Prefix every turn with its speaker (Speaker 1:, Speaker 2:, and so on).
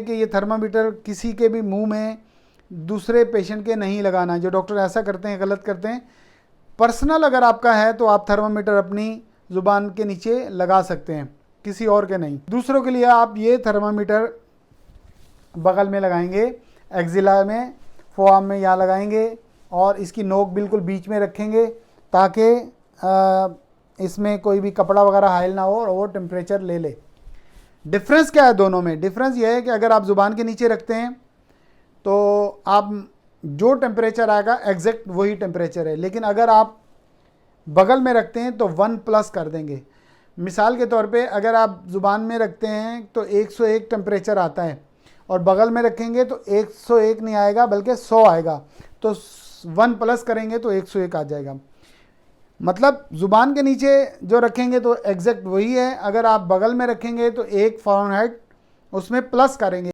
Speaker 1: कि ये थर्मामीटर किसी के भी मुंह में दूसरे पेशेंट के नहीं लगाना। जो डॉक्टर ऐसा करते हैं, गलत करते हैं। पर्सनल अगर आपका है तो आप थर्मामीटर अपनी ज़ुबान के नीचे लगा सकते हैं, किसी और के नहीं। दूसरों के लिए आप ये थर्मामीटर बगल में लगाएंगे, एक्जिला में, फोआर्म में यहाँ लगाएंगे और इसकी नोक बिल्कुल बीच में रखेंगे ताकि इसमें कोई भी कपड़ा वगैरह हाइल ना हो और वो टेम्परेचर ले ले। डिफरेंस क्या है दोनों में? डिफरेंस ये है कि अगर आप ज़ुबान के नीचे रखते हैं तो आप जो टेम्परेचर आएगा एग्जैक्ट वही टेम्परेचर है, लेकिन अगर आप बगल में रखते हैं तो 1+ कर देंगे। मिसाल के तौर पे अगर आप ज़ुबान में रखते हैं तो 101 टेम्परेचर आता है और बगल में रखेंगे तो 101 नहीं आएगा बल्कि 100 आएगा। तो 1+ करेंगे तो 101 आ जाएगा। मतलब ज़ुबान के नीचे जो रखेंगे तो एग्जैक्ट वही है, अगर आप बगल में रखेंगे तो 1 फ़ारेनहाइट उसमें प्लस करेंगे।